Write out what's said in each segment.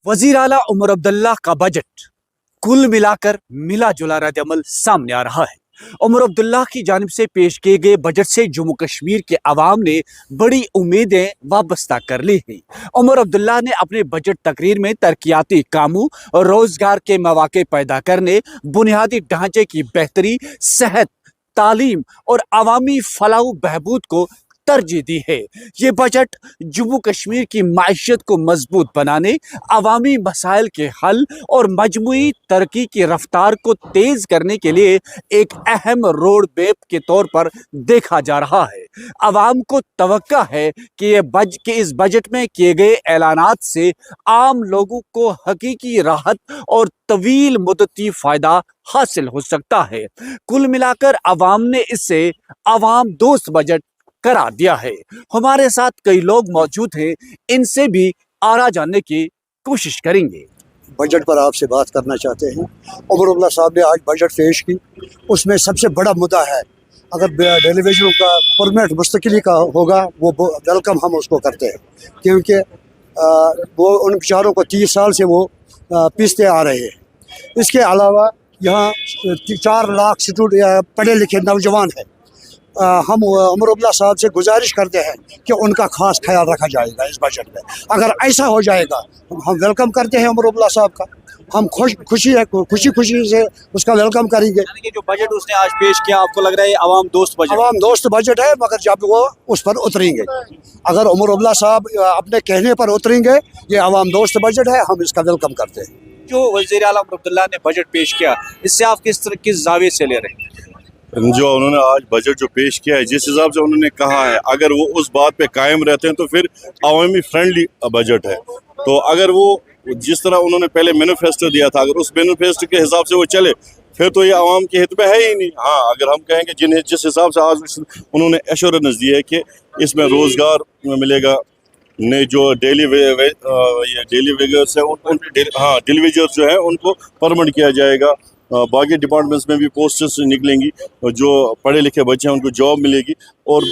वजीर आला उमर अब्दुल्ला का बजट कुल मिलाकर मिला जुला रद्द अमल सामने आ रहा है। उमर अब्दुल्ला की जानिब से पेश किए गए बजट से जम्मू कश्मीर के अवाम ने बड़ी उम्मीदें वाबस्ता कर ली हैं। उमर अब्दुल्ला ने अपने बजट तकरीर में तरक्याती कामों और रोजगार के मौके पैदा करने, बुनियादी ढांचे की बेहतरी, सेहत, तालीम और अवामी फलाह बहबूद को तरजीह दी है। ये बजट जम्मू कश्मीर की माइशत को मजबूत बनाने, अवामी मसाइल के हल और मजमूई तरक्की की रफ्तार को तेज करने के लिए एक अहम रोड मैप के तौर पर देखा जा रहा है। अवाम को तवक्का है कि इस बजट में किए गए ऐलानात से आम लोगों को हकीकी राहत और तवील मुद्दती फायदा हासिल हो सकता है। कुल मिलाकर अवाम ने इसे अवाम दोस्त बजट करार दिया है। हमारे साथ कई लोग मौजूद हैं, इनसे भी आरा जानने की कोशिश करेंगे। बजट पर आपसे बात करना चाहते हैं। उमर अब्दुल्ला साहब ने आज बजट पेश की, उसमें सबसे बड़ा मुद्दा है अगर टेलीविजन का परमानेंट मुस्तकिली का होगा वो वेलकम हम उसको करते हैं, क्योंकि वो उन बेचारों को 30 साल से वो पीसते आ रहे हैं। इसके अलावा यहाँ 4 लाख पढ़े लिखे नौजवान हैं। हम उमर अब्दुल्ला साहब से गुजारिश करते हैं कि उनका खास ख्याल रखा जाएगा इस बजट में। अगर ऐसा हो जाएगा हम वेलकम करते हैं उमर अब्दुल्ला साहब का, हम खुशी से उसका वेलकम करेंगे। यानी कि जो बजट उसने आज पेश किया, आपको लग रहा है अवाम दोस्त बजट है, मगर जब वो उस पर उतरेंगे, अगर उमर अब्दुल्ला साहब अपने कहने पर उतरेंगे, ये अवाम दोस्त बजट है, हम इसका वेलकम करते हैं। जो वज़ीर आला उमर अब्दुल्ला ने बजट पेश किया, इससे आप किस जाविये से ले रहे हैं? जो उन्होंने आज बजट जो पेश किया है, जिस हिसाब से उन्होंने कहा है, अगर वो उस बात पे कायम रहते हैं तो फिर अवामी फ्रेंडली बजट है। तो अगर वो जिस तरह उन्होंने पहले मैनिफेस्टो दिया था, अगर उस मैनिफेस्टो के हिसाब से वो चले, फिर तो ये आवाम के हित में है ही नहीं। हाँ, अगर हम कहेंगे जिस हिसाब से आज उन्होंने एश्योरेंस दी है कि इसमें रोज़गार मिलेगा, ने जो डेली वेजर्स है डेली वेजर्स जो है उनको परमानेंट किया जाएगा, बाकी डिपार्टमेंट्स में भी पोस्ट्स निकलेंगी, जो पढ़े लिखे बच्चे हैं उनको जॉब मिलेगी, और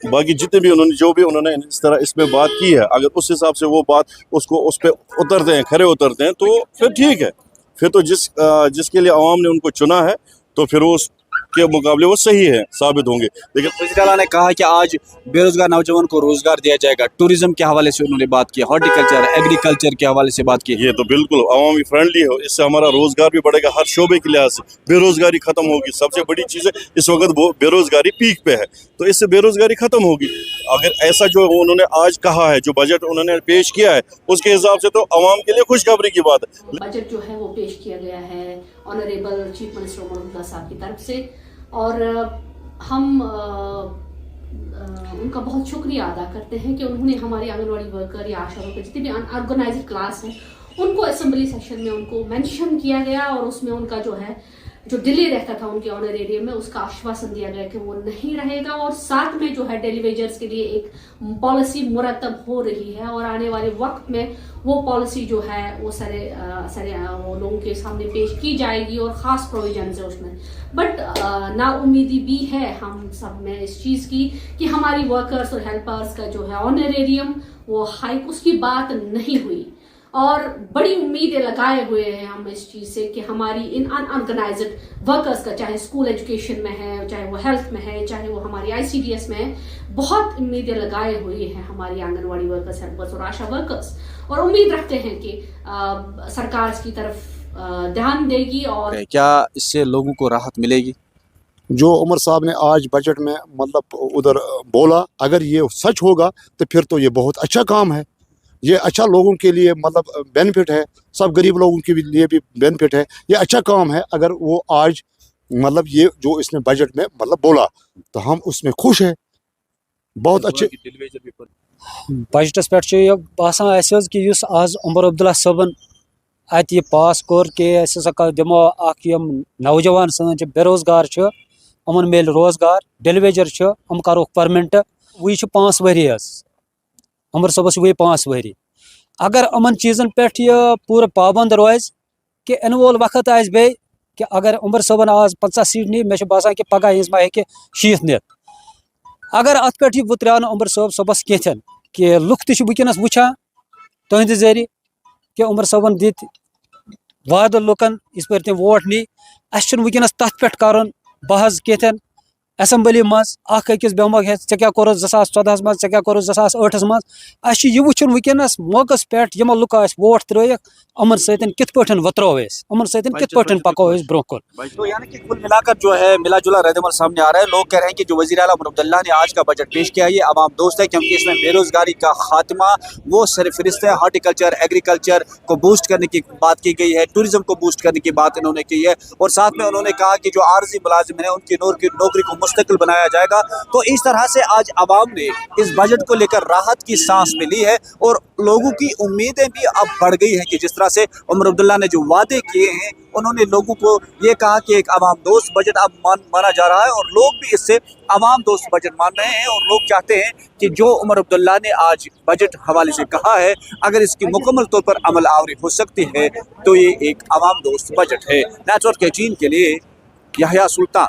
बाकी जितने भी उन्होंने इस तरह इसमें बात की है, अगर उस हिसाब से वो बात उस पर खरे उतरते हैं तो फिर ठीक है। फिर तो जिसके लिए अवाम ने उनको चुना है तो फिर वो के मुकाबले वो सही है साबित होंगे। लेकिन वज़ीर आला ने कहा कि आज बेरोजगार नौजवान को रोजगार दिया जाएगा, टूरिज्म के हवाले से उन्होंने बात की, हॉर्टिकल्चर, एग्रीकल्चर के हवाले से बात की। ये तो बिल्कुल अवामी फ्रेंडली है, इससे हमारा रोजगार भी बढ़ेगा, हर शोबे के लिहाज से बेरोजगारी खत्म होगी। सबसे बड़ी चीज़ है इस वक्त बेरोजगारी पीक पे है, तो इससे बेरोजगारी खत्म होगी। अगर ऐसा जो उन्होंने आज कहा है, जो बजट उन्होंने पेश किया है, उसके हिसाब से तो अवाम के लिए खुशखबरी की बात है। बजट जो है वो पेश किया गया है honourable chief minister Omar Abdullah साहब की तरफ से, और हम उनका बहुत शुक्रिया अदा करते हैं कि उन्होंने हमारे आंगनवाड़ी वर्कर या आशा वर्कर जितने भी अनऑर्गेनाइज्ड क्लास हैं उनको असेंबली सेशन में उनको मेंशन किया गया, और उसमें उनका जो डिले रहता था उनके ऑनरेरियम में, उसका आश्वासन दिया गया कि वो नहीं रहेगा। और साथ में जो है डेली वेजर्स के लिए एक पॉलिसी मुरतब हो रही है, और आने वाले वक्त में वो पॉलिसी जो है वो वो लोगों के सामने पेश की जाएगी, और ख़ास प्रोविजन है उसमें। बट नाउमीदी भी है हम सब में इस चीज़ की कि हमारी वर्कर्स और हेल्पर्स का जो है ऑनरेरियम वो हाइक उसकी बात नहीं हुई, और बड़ी उम्मीदें लगाए हुए हैं हम इस चीज़ से कि हमारी इन अनऑर्गेनाइज्ड वर्कर्स का, चाहे स्कूल एजुकेशन में है, चाहे वो हेल्थ में है, चाहे वो हमारी ICDS में है, बहुत उम्मीदें लगाए हुए हैं हमारी आंगनवाड़ी वर्कर्स, हेल्पर्स और आशा वर्कर्स, और उम्मीद रखते हैं कि सरकार इसकी तरफ ध्यान देगी। और क्या इससे लोगों को राहत मिलेगी? जो उमर साहब ने आज बजट में मतलब उधर बोला, अगर ये सच होगा तो फिर तो ये बहुत अच्छा काम है। ये अच्छा लोगों के लिए मतलब बेनिफिट है, सब गरीब लोगों के लिए भी बेनिफिट है। ये अच्छा काम है। अगर वो आज मतलब ये जो इसने बजट में मतलब बोला तो हम उसमें खुश हैं, बहुत अच्छे। बजटस पे बसान कि आज उमर अब्दुल्ला साहबन अत यह पास कोर कि दिमो नौजवान सन बेरोजगार उमन मिल रोजगार, डेली वेजर हम करो परमानेंट। वही 5 वरी उमर साहबस वही 5 वरी। अगर अमन चीज़न पे पूरा पाबंद रोज कि इन वोल वक्त आज बे कि अगर उमर साहबन आज 50 सीट नी, मे बसान कि पगह मा हे 60 नित। अगर अत पे वो उमर साहब सुबह कथन कि लुक तुनस वुचान तुंद जरिए کہ عمر صٲبن دِتۍ وعدٕ لُکن یِژ پھِر تِم ووٹ نی اَسہِ چھُنہٕ وٕنکٮ۪نس تَتھ پٮ۪ٹھ کَرُن بحث کیٚنٛہہ اسمبلی منٛز اکھ أکِس بیٚہمو ژےٚ کیٛاہ کوٚرُتھ 2014 منٛز ژےٚ کیٛاہ کوٚرُتھ 2008 منٛز اَسہِ چھُ یہِ وٕچھُن وٕنکٮ۪نس موقعس پٮ۪ٹھ یِمو لُکو اَسہِ ووٹ ترٲیِکھ یِمن سۭتۍ کِتھ پٲٹھۍ وترو أسۍ یِمن سۭتۍ کِتھ پٲٹھۍ پکو أسۍ برونٛہہ کُن. تو یعنی کہ کل ملا کر جو ہے ملا جلا رد عمل سامنے آ رہا ہے. لوگ کہہ رہے ہیں کہ جو وزیر اعلیٰ عمر عبداللہ نے آج کا بجٹ پیش کیا ہے یہ عوام دوست ہے کیونکہ اس میں بے روزگاری کا خاتمہ وہ سرفہرست ہے. ہارٹیکلچر ایگریکلچر کو بوسٹ کرنے کی بات کی گئی ہے, ٹوریزم کو بوسٹ کرنے کی بات انہوں نے کی ہے, اور ساتھ میں انہوں نے کہا کہ جو عارضی ملازم ہیں ان کی نوکری کو مستقل بنایا جائے گا. تو اس طرح سے آج عوام نے اس بجٹ کو لے کر راحت کی سانس میں لی ہے اور لوگوں کی امیدیں بھی اب بڑھ گئی ہیں کہ جس طرح سے عمر عبداللہ نے جو وعدے کیے ہیں انہوں نے لوگوں کو یہ کہا کہ ایک عوام دوست بجٹ اب مانا جا رہا ہے اور لوگ بھی اس سے عوام دوست بجٹ مان رہے ہیں. اور لوگ چاہتے ہیں کہ جو عمر عبداللہ نے آج بجٹ حوالے سے کہا ہے اگر اس کی مکمل طور پر عمل آوری ہو سکتی ہے تو یہ ایک عوام دوست بجٹ ہے. نیٹورک 18 کے لیے یحییٰ سلطان.